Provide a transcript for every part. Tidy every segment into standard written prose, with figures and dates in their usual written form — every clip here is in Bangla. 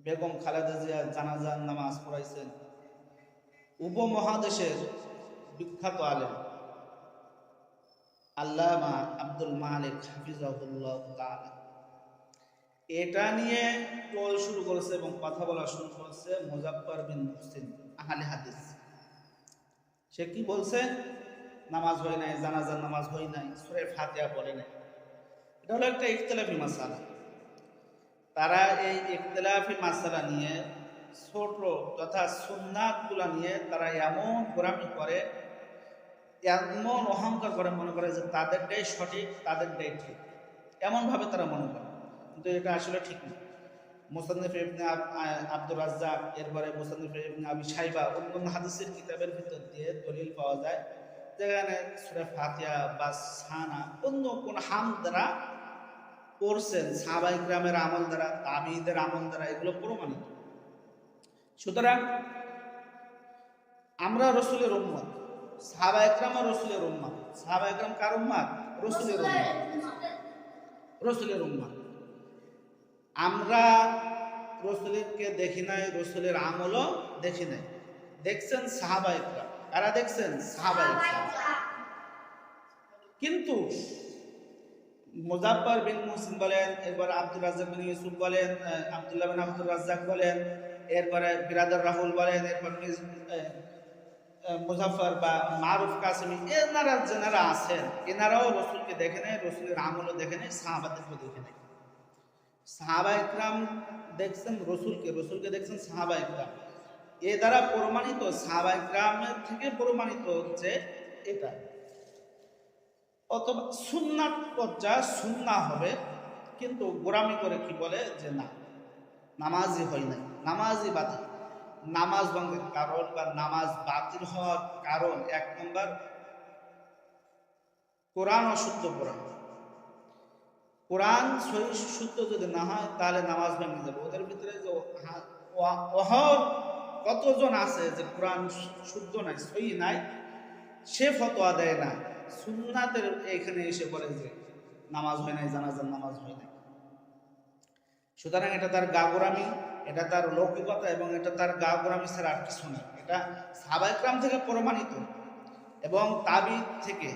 বেগম খালেদা জিয়া জানাজার নামাজ পড়াইছেন উপমহাদেশের বিখ্যাত আলেম আল্লামা আব্দুল মালিক হাফিজাহুল্লাহ তাআলা। এটা নিয়ে ট্রল শুরু করেছে এবং কথা বলা শুরু করেছে মুজাফফর বিন মুহসিন আহলে হাদিস। সে কি বলছে? নামাজ হয় নাই, জানাজার নামাজ হয় নাই, সূরা ফাতিহা পড়ে নাই। এটা হলো একটা ইখতিলাফি মাসালা। তারা এই ইখতিলাফি মাসালা নিয়ে ছোট তথা সুন্নাতগুলা নিয়ে তারা এমন গোরামি করে, এমন অহংকার করে, মনে করে যে তাদেরটাই সঠিক, তাদেরটাই ঠিক, এমনভাবে তারা মনে করে। কিন্তু এটা আসলে ঠিক না। মুসান্নিফ ইবনে আব্দুর রাজ্জাক, এরপরে মুসান্নিফ ইবনে আবি শাইবা, অন্যান্য হাদিসের কিতাবের ভিতর দিয়ে দলিল পাওয়া যায় যেখানে সূরা ফাতিহা বা সানা অন্য কোন হামদ দ্বারা পড়ছেন সাহাবায়ে কিরামের আমল দ্বারা, তাবিঈদের আমল দ্বারা, এগুলো প্রমাণিত। সুতরাং আমরা রাসূলের উম্মত, সাহাবায়ে কিরামও রাসূলের উম্মত। সাহাবায়ে কিরাম কার উম্মত? রাসূলের উম্মত, রাসূলের উম্মত। আমরা রাসূলকে দেখি নাই, রাসূলের আমলও দেখি নাই। দেখছেন সাহাবায়ে কিরাম। কারা দেখছেন? সাহাবায়ে কিরাম। কিন্তু মুজাফফর বিন মুহসিন বলেন, এরপর আব্দুর রাজ্জাক বিন ইউসুফ বলেন, আব্দুল্লাহ বিন আব্দুর রাজ্জাক বলেন, এরপরে বিরাদার রাহুল বলেন, এরপর মুজাফফর বা মারুফ কাসেমি, এনারা যারা আছেন এনারাও রাসূলকে দেখে নাই, রাসূলের আমলও দেখে নাই, সাহাবাদেরকেও দেখে নাই। সাহাবায়ে কিরাম দেখছেন রাসূলকে, রাসূলকে দেখছেন সাহাবায়ে কিরাম। এ দ্বারা প্রমাণিত, সাহাবায়ে কিরামের থেকে প্রমাণিত হচ্ছে এটা। অথবা সুন্নাত পর্যায়ে সুন্নাহ হবে, কিন্তু গোরামি করে কি বলে যে না, নামাজই হয় নাই, নামাজই বাতিল। নামাজ ভঙ্গের কারণ বা নামাজ বাতিল হওয়ার কারণ এক নম্বর কোরআন অশুদ্ধ পড়া। কোরআন সহি শুদ্ধ যদি না হয় তাহলে নামাজ ভেঙে যাবে। ওদের ভিতরে যে কতজন আছে যে কোরআন শুদ্ধ নাই, সহি নাই, সে ফতোয়া দেয় না, সুন্নাতের এখানে এসে বলে যে নামাজ হয় নাই, জানাজার নামাজ হয় নাই। সুতরাং এটা তার গাগোরামি, এটা তার লৌকিকতা, এবং এটা তার গাগোরামি ছাড়া আর কিছু না। এটা সাহাবায়ে কিরাম থেকে প্রমাণিত এবং তাবিঈ থেকে,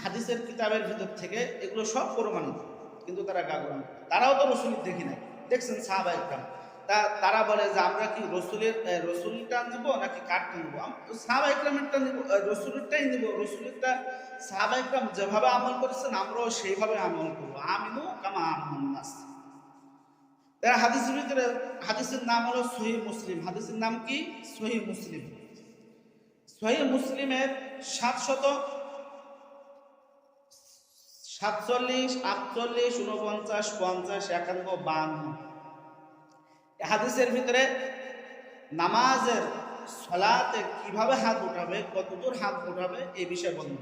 হাদিসের কিতাবের ভিতর থেকে, এগুলো সব প্রমাণিত। কিন্তু তারা গাগোরামি, তারাও তো রাসূল দেখি নাই, দেখছেন সাহাবায়ে কিরাম। তারা বলে যে আমরা কি রসুলটা নিব নাকি কাঠটা নিব? সাহাবায়ে কিরামেরটা নিব, রসুলেরটাই নিব। রসুলেরটা সাহাবায়ে কিরাম যেভাবে আমল করেছেন আমরাও সেইভাবে আমল করবো। আমিনু কামা আমানান নাস। তারা হাদিসের ভিতরে, হাদিসের নাম হলো সহিহ মুসলিম। হাদিসের নাম কি? সহিহ মুসলিম। সহিহ মুসলিমের 747, 48, 49, 50, 51, 52 হাদিসের ভিতরে নামাজের সালাতে কিভাবে হাত উঠাবে, কতদূর হাত উঠাবে, এই বিষয়ে বলুন।